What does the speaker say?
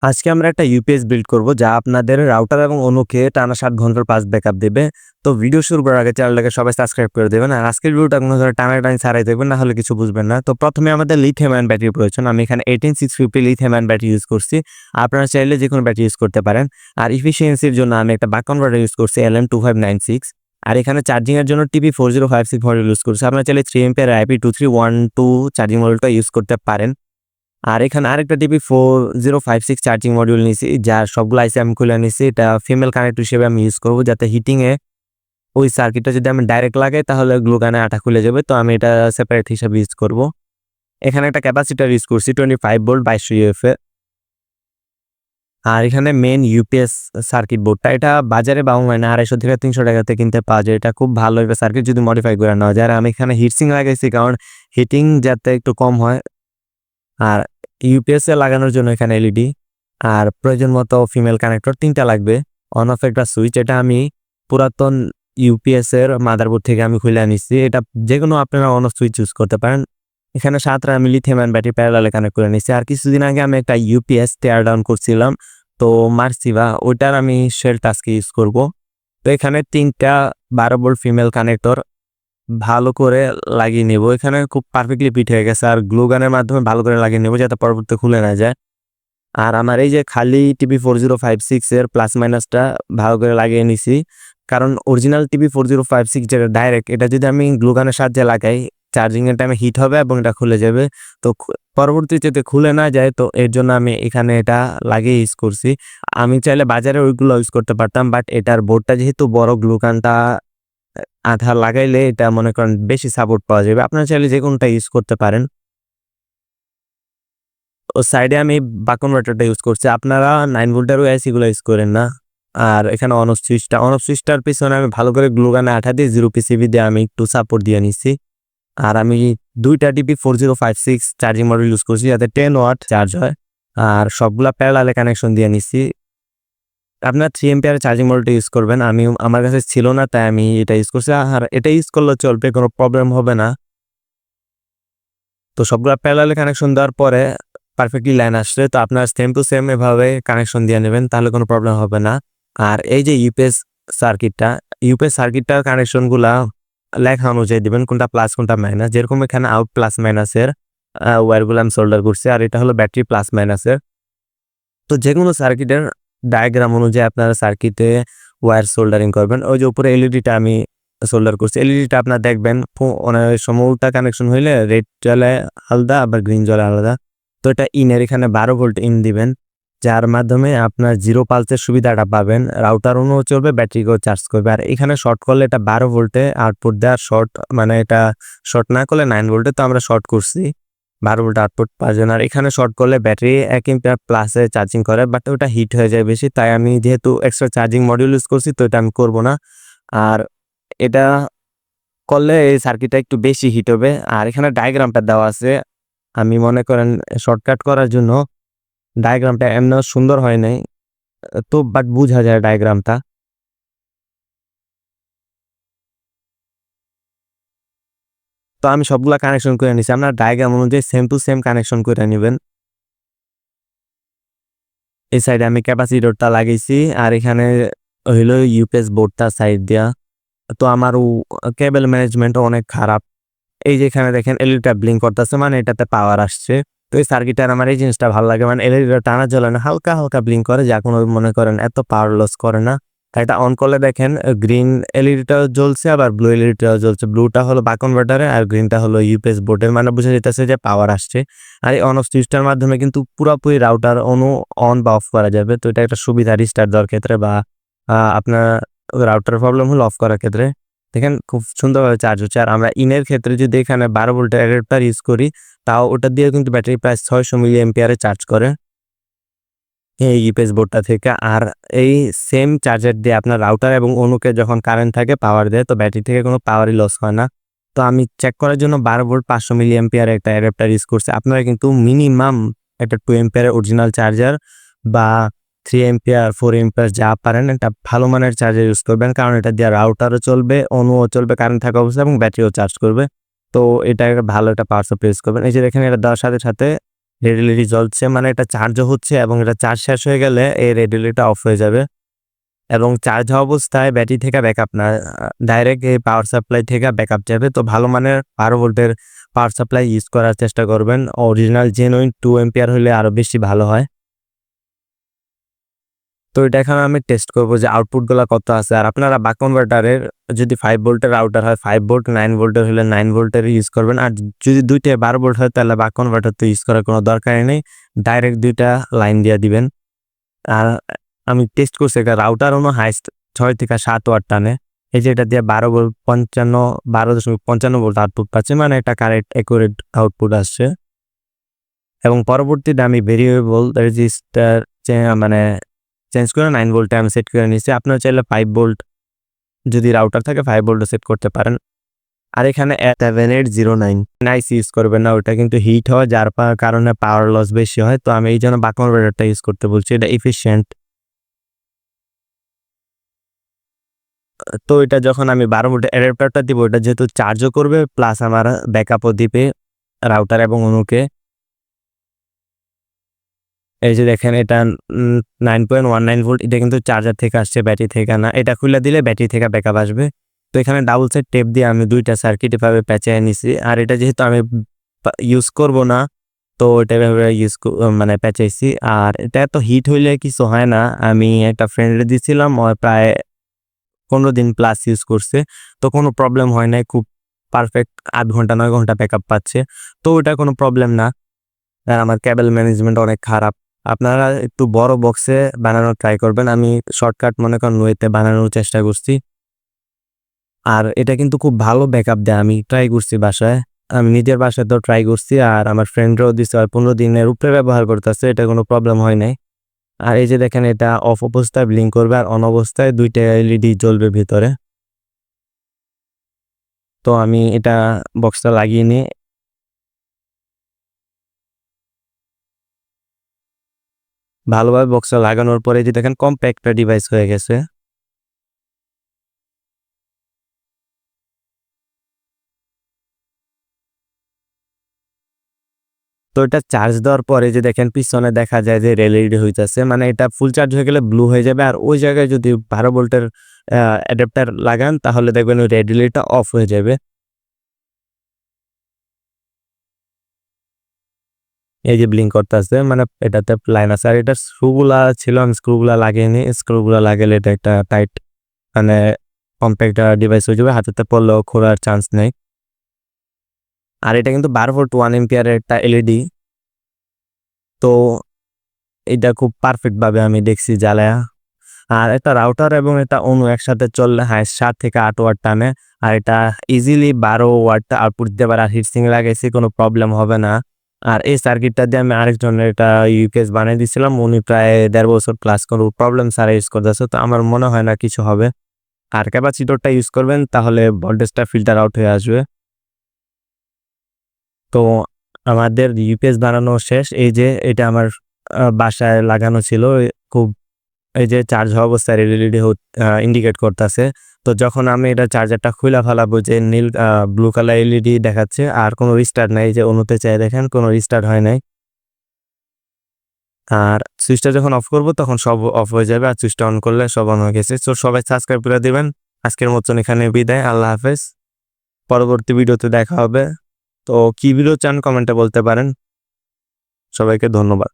আজকে আমরা একটা ইউপিএস বিল্ড করব যা আপনাদের রাউটার এবং অনুকে টানা 7 ঘন্টার পাস ব্যাকআপ দেবে। তো ভিডিও শুরু করার আগে চ্যানেলটাকে সবাই সাবস্ক্রাইব করে দেবেন। আর আজকের ভিডিওটা কোনো ধরনের টানাটানি ছাড়াই দেখবেন, না হলে কিছু বুঝবেন না। তো প্রথমে আমাদের লিথিয়াম আয়ন ব্যাটারি প্রয়োজন। আমি এখানে 18650 লিথিয়াম আয়ন ব্যাটারি ইউজ করছি। আপনারা চাইলে যে কোনো ব্যাটারি ইউজ করতে পারেন। আর এফিসিয়েন্সির জন্য আমি একটা বাক কনভার্টার ইউজ করছি LM2596। আর এখানে চার্জিং এর জন্য TP4056 মডেল ইউজ করছি। আপনারা চাইলে 3 এম্পিয়ার IP2312 চার্জিং মডেলটা ইউজ করতে পারেন। আর এখানে আরেকটা TP4056 চার্জিং মডিউল নিছি, যার সবগুলো আইসি আমি খুলে নিছি। এটা ফিমেল কানেক্টর হিসেবে আমি ইউজ করব, যাতে হিটিংয়ে ওই সার্কিটটা যদি আমি ডাইরেক্ট লাগাই তাহলে গ্লু গানে আঠা খুলে যাবে। তো আমি এটা সেপারেট হিসেবে ইউজ করব। এখানে একটা ক্যাপাসিটার ইউজ করছি 25 ভোল্ট 2200 UF এর। আর এখানে মেন ইউপিএস সার্কিট বোর্ডটা, এটা বাজারে বা অনলাইনে 250 থেকে 300 টাকাতে কিনতে পাওয়া যায়। এটা খুব ভালো একটা সার্কিট যদি মডিফাই করে নেওয়া যায়। আর আমি এখানে হিটসিং লাগাইছি, কারণ হিটিং যাতে একটু কম হয়। আর ইউপিএস এ লাগানোর জন্য এখানে এলইডি আর প্রয়োজন মতো ফিমেল কানেক্টর 3টা লাগবে। অন অফ একটা সুইচ, এটা আমি পুরাতন ইউপিএস এর মাদারবোর্ড থেকে আমি খুলে আনিছি। এটা যে কোনো আপনারা অন অফ সুইচ ইউজ করতে পারেন। এখানে 7টা আমি লিথিয়াম আয়ন ব্যাটারি প্যারালালে কানেক্ট করে নিছি। আর কিছুদিন আগে আমি একটা ইউপিএস টেয়ার ডাউন করছিলাম, তো মারছি বা ওইটার আমি শেল টাস্কে ইউজ করব। তো এখানে 3টা 12 ভোল্ট ফিমেল কানেক্টর ভালো করে লাগিয়ে নেব। এখানে খুব পারফেক্টলি ফিট হয়ে গেছে। আর গ্লু গানের মাধ্যমে ভালো করে লাগিয়ে নেব, যাতে পরবর্তীতে খুলে না যায়। আর আমার এই যে খালি TP4056 এর প্লাস মাইনাসটা ভালো করে লাগিয়ে নিছি, কারণ অরিজিনাল TP4056 যেটা ডাইরেক্ট, এটা যদি আমি গ্লু গানের সাহায্যে লাগাই চার্জিং এর টাইমে হিট হবে এবং এটা খুলে যাবে। তো পরবর্তীতে যাতে খুলে না যায়, তো এর জন্য আমি এখানে এটা লাগিয়ে ইউজ করছি। আমি চাইলে বাজারে ওইগুলো ইউজ করতে পারতাম, বাট এটার বোর্ডটা যেহেতু বড়, গ্লু গানটা আঠা লাগাইলে এটা মনে করেন বেশি সাপোর্ট পাওয়া যাবে। আপনারা চাইলে যে কোনটা ইউজ করতে পারেন। ও সাইডে আমি বাক কনভার্টারটা ইউজ করছি। আপনারা 9 ভোল্টের আইসি গুলো ইউজ করেন না। আর এখানে অন অফ সুইচটার পিছনে আমি ভালো করে গ্লু গানে আঠা দিয়ে 0 পিসিবি দিয়ে আমি একটু সাপোর্ট দিয়ে নিছি। আর আমি 2টা TP4056 চার্জিং মডেল ইউজ করছি, যাতে 10 ওয়াট চার্জ হয়। আর সবগুলা প্যারালালে কানেকশন দিয়ে নিছি। আপনার 3 এম্পিয়ার চার্জিং মডেলটা ইউজ করবেন। আমার কাছে ছিল না, তাই আমি এটা ইউজ করছি। আর এটা ইউজ করলে চলবে, কোনো প্রবলেম হবে না। তো সবগুলা প্যারালালে কানেকশন দেওয়ার পরে পারফেক্টলি লাইন আসছে। তো আপনার সেম টু সেম এভাবে কানেকশন দিয়ে নেবেন, তাহলে কোনো প্রবলেম হবে না। আর এই যে ইউপিএস সার্কিটটার কানেকশনগুলা লেখা অনুযায়ী দিবেন, কোনটা প্লাস কোনটা মাইনাস। যেরকম এখানে আউট প্লাস মাইনাসের ওয়্যারগুলো আমি সোল্ডার করছি, আর এটা হলো ব্যাটারি প্লাস মাইনাসের। তো যে কোনো সার্কিটের ডায়াগ্রাম অনুযায়ী আপনারা সার্কিটে ওয়্যার সোল্ডারিং করবেন। ওই যে উপরে এলইডিটা আমি সোল্ডার করছি, এলইডিটা আপনার দেখবেন অনেক সময় উল্টা কানেকশন হইলে রেড জ্বলে আলাদা, আবার গ্রিন জ্বলে আলাদা। তো এটা ইনের এখানে 12 ভোল্ট ইন দিবেন, যার মাধ্যমে আপনার 0 পালসের সুবিধাটা পাবেন। রাউটার অনুও চলবে, ব্যাটারিকেও চার্জ করবে। আর এখানে শর্ট করলে এটা 12 ভোল্টে আউটপুট দেয়। আর শর্ট মানে এটা শর্ট না করলে 9 ভোল্টে, তো আমরা শর্ট করছি 12 ভোল্ট আউটপুট পাওয়ার। আর এখানে শর্ট করলে ব্যাটারি 1 এম্পিয়ার প্লাসে চার্জিং করে, বাট ওটা হিট হয়ে যায় বেশি। তাই আমি যেহেতু এক্সট্রা চার্জিং মডিউল ইউজ করছি, তো এটা আমি করব না। আর এটা করলে এই সার্কিটটা একটু বেশি হিট হবে। আর এখানে ডায়াগ্রামটা দেওয়া আছে। আমি মনে করেন শর্টকাট করার জন্য ডায়াগ্রামটা এমন সুন্দর হয় নাই, তো বাট বোঝা যায় ডায়াগ্রামটা। তো আমি সবগুলা কানেকশন করে নিছি। আপনার ডায়াগ্রাম অনুযায়ী সেম টু সেম কানেকশন করে নেবেন। এই সাইডে আমি ক্যাপাসিটরটা লাগাইছি, আর এখানে হইলো ইউপিএস বোর্ডটা সাইড দিয়া। তো আমার কেবল ম্যানেজমেন্ট অনেক খারাপ। এই যে এখানে দেখেন এলইডিটা ব্লিঙ্ক করতেছে, মানে এটাতে পাওয়ার আসছে। তো এই সার্কিটটার আমার এই জিনিসটা ভালো লাগে, মানে এলইডিটা টানা জ্বলে না, হালকা হালকা ব্লিঙ্ক করে, যা কোনো মনে করেন এত পাওয়ার লস করে না। এটা অন করলে দেখেন গ্রিন এলইডিটাও জ্বলছে, আবার ব্লু এলইডিটাও জ্বলছে। ব্লুটা হলো বাক কনভার্টারে, আর গ্রিনটা হলো ইউপিএস বোর্ডের, মানে বুঝা যেতেছে যে পাওয়ার আসছে। আর এই অন অফ সুইচটার মাধ্যমে কিন্তু পুরোপুরি রাউটার অন বা অফ করা যাবে। তো এটা একটা সুবিধা রিস্টার্ট দেওয়ার ক্ষেত্রে, বা আপনার রাউটার প্রবলেম হলে অফ করার ক্ষেত্রে। দেখেন খুব সুন্দরভাবে চার্জ হচ্ছে। আর আমরা ইনের ক্ষেত্রে যদি এখানে 12 ভোল্টের অ্যাডাপ্টার ইউজ করি, তাও ওটা দিয়ে কিন্তু ব্যাটারি প্রায় 600 মিলি এম্পিয়ারে চার্জ করে এই ইউপিএস বোর্ডটা থেকে। আর এই সেম চার্জার দিয়ে আপনার রাউটার এবং অনুকে যখন কারেন্ট থাকে পাওয়ার দেয়, তো ব্যাটারি থেকে কোনো পাওয়ারই লস হয় না। তো আমি চেক করার জন্য 12 ভোল্ট 500 মিলি এম্পিয়ারে একটা অ্যাডাপ্টার ইউজ করছি। আপনারা কিন্তু মিনিমাম একটা 2 এম্পিয়ারের অরিজিনাল চার্জার বা 3 এম্পিয়ার 4 এম্পিয়ার যা পারেন একটা ভালো মানের চার্জার ইউজ করবেন, কারণ এটা দিয়ে রাউটারও চলবে, অনুও চলবে কারেন্ট থাকা অবস্থায়, এবং ব্যাটারিও চার্জ করবে। তো এটা একটা ভালো একটা পাওয়ার সাপ্লাই ইউজ করবেন। এই যে দেখেন এটা দেওয়ার সাথে সাথে রেড এলইডি জ্বলছে মানে এটা চার্জও হচ্ছে এবং এটা চার্জ শেষ হয়ে গেলে এই রেড এলইডিটা অফ হয়ে যাবে এবং চার্জ হওয়া অবস্থায় ব্যাটারি থেকে ব্যাকআপ না, ডাইরেক্ট এই পাওয়ার সাপ্লাই থেকে ব্যাকআপ যাবে। তো ভালো মানের 12 ভোল্টের পাওয়ার সাপ্লাই ইউজ করার চেষ্টা করবেন। অরিজিনাল জেনুইন 2 এম্পিয়ার হলে আরো বেশি ভালো হয়। তো এটা এখন আমি টেস্ট করব যে আউটপুটগুলো কত আছে। আর আপনারা বাক কনভার্টারের যদি 5 ভোল্টের রাউটার হয় 5 ভোল্ট, 9 ভোল্টের হলে 9 ভোল্টের ইউজ করবেন। আর যদি দুইটাই 12 ভোল্ট হয় তাহলে বাক কনভার্টার তো ইউজ করার কোনো দরকারই নেই, ডাইরেক্ট দুইটা লাইন দিয়ে দিবেন। আর আমি টেস্ট করছি একটা রাউটার হাইস্ট 6 থেকে 7 ওয়াট টানে। এই যে এটা দিয়ে 12.55 ভোল্ট আউটপুট পাচ্ছে, মানে একটা কারেক্ট অ্যাকুরেট আউটপুট আসছে। এবং পরবর্তীতে আমি ভেরিয়েবল রেজিস্টার মানে চেঞ্জ করে 9 ভোল্টে আমি সেট করে নিচ্ছি। আপনারা চাইলে 5 ভোল্ট যদি রাউটার থাকে 5 ভোল্টও সেট করতে পারেন। আর এখানে 7809 আইসি ইউজ করবেন না, ওটা কিন্তু হিট হয় যার কারণে পাওয়ার লস বেশি হয়। তো আমি এই জন্য বাক কনভার্টারটা ইউজ করতে বলছি, এটা এফিশিয়েন্ট। তো এটা যখন আমি 12 ভোল্টের অ্যাডাপ্টারটা দিব, এটা যেহেতু চার্জও করবে প্লাস আমার ব্যাকআপও দিবে রাউটার এবং অনুকে। এই যে দেখেন এটা 9.19 ভোল্ট, এটা কিন্তু চার্জার থেকে আসছে, ব্যাটারি থেকে না। এটা খুলে দিলে ব্যাটারি থেকে ব্যাকআপ আসবে। তো এখানে ডাবল সাইড টেপ দিয়ে আমি দুইটা সার্কিট এভাবে প্যাঁচায় নিছি। আর এটা যেহেতু আমি ইউজ করব না, তো এটা এভাবে মানে প্যাঁচাইছি। আর এটা এত হিট হইলে কিছু হয় না। আমি একটা ফ্রেন্ডে দিছিলাম, প্রায় 15 দিন প্লাস ইউজ করছে, তো কোনো প্রবলেম হয় নাই। খুব পারফেক্ট 8 ঘন্টা 9 ঘন্টা ব্যাকআপ পাচ্ছে, তো ওটা কোনো প্রবলেম না। আর আমার ক্যাবেল ম্যানেজমেন্ট অনেক খারাপ। আপনারা একটু বড় বক্সে বানানোর ট্রাই করবেন। আমি শর্টকাট মনে করেন ওয়েতে বানানোর চেষ্টা করছি। আর এটা কিন্তু খুব ভালো ব্যাকআপ দেয়, আমি ট্রাই করছি বাসায়। আমি নিজের বাসায় তো ট্রাই করছি, আর আমার ফ্রেন্ডরাও দিচ্ছে, আর 15 দিনের উপরে ব্যবহার করতেছে, এটা কোনো প্রবলেম হয় নাই। আর এই যে দেখেন এটা অফ অবস্থায় ব্লিঙ্ক করবে আর অন অবস্থায় দুইটা এলইডি জ্বলবে ভিতরে। তো আমি এটা বক্সটা লাগিয়ে নিয়ে ভালোভাবে বক্সটা লাগানোর পরে যে দেখেন কম্প্যাক্ট ডিভাইস হয়ে গেছে। তো এটা চার্জ দেওয়ার পরে যে দেখেন পিছনে দেখা যায় যে এলইডি হইতাছে, মানে এটা ফুল চার্জ হয়ে গেলে ব্লু হয়ে যাবে। আর ওই জায়গায় যদি 12 ভোল্টের অ্যাডাপ্টার লাগান তাহলে দেখবেন ওই রেড এলইডিটা অফ হয়ে যাবে। এই যে ব্লিঙ্ক করতেছে, মানে এটাতে লাইন আছে। আর এটা স্ক্রুগুলা ছিল, আমি স্ক্রুগুলা লাগিয়ে স্ক্রুগুলা লাগালে এটা একটা টাইট মানে কম্প্যাক্ট ডিভাইস হয়ে যাবে, হাতেতে পড়লেও খোলার চান্স নেই। আর এটা কিন্তু 12 ভোল্ট 1 এম্পিয়ারের একটা এলইডি। তো এটা খুব পারফেক্ট ভাবে আমি দেখছি জ্বালায়া। আর একটা রাউটার এবং এটা অন্য একসাথে চললে 7 থেকে 8 ওয়াট টানে। আর এটা ইজিলি 12 ওয়াট আউটপুট দিতে পারে। আর হিটসিং লাগাইছি, কোনো প্রবলেম হবে না। আর এই সার্কিটটা দিয়ে আমি আরেকজনের এটা ইউকেস বানিয়ে দিয়েছিলাম, উনি প্রায় 1.5 বছর প্লাস কোনো প্রবলেম ছাড়া ইউজ করতেছে। তো আমার মনে হয় না কিছু হবে। আর ক্যাপাসিটরটা ইউজ করবেন তাহলে ভোল্টেজটা ফিল্টার আউট হয়ে আসবে। তো আমাদের ইউপিএস বানানো শেষ। এই যে এটা আমার বাসায় লাগানো ছিল। খুব এই যে চার্জ হওয়া অবস্থায় এলইডি ইন্ডিকেট করতেছে। তো যখন আমি এটা চার্জারটা খুলে ফেলাবো যে নীল ব্লু কালার এলইডি দেখাচ্ছে, আর কোনো রিস্টার্ট নাই। যে অনুতে চাই দেখেন কোনো রিস্টার্ট হয় নাই। আর সুইচটা যখন অফ করব তখন সব অফ হয়ে যাবে, আর সুইচটা অন করলে সব অন হয়ে গেছে। তো সবাই সাবস্ক্রাইব করে দিবেন। আজকের মতন এখানে বিদায়, আল্লাহ হাফেজ। পরবর্তী ভিডিওতে দেখা হবে। তো কি ভিডিও চান কমেন্টে বলতে পারেন। সবাইকে ধন্যবাদ।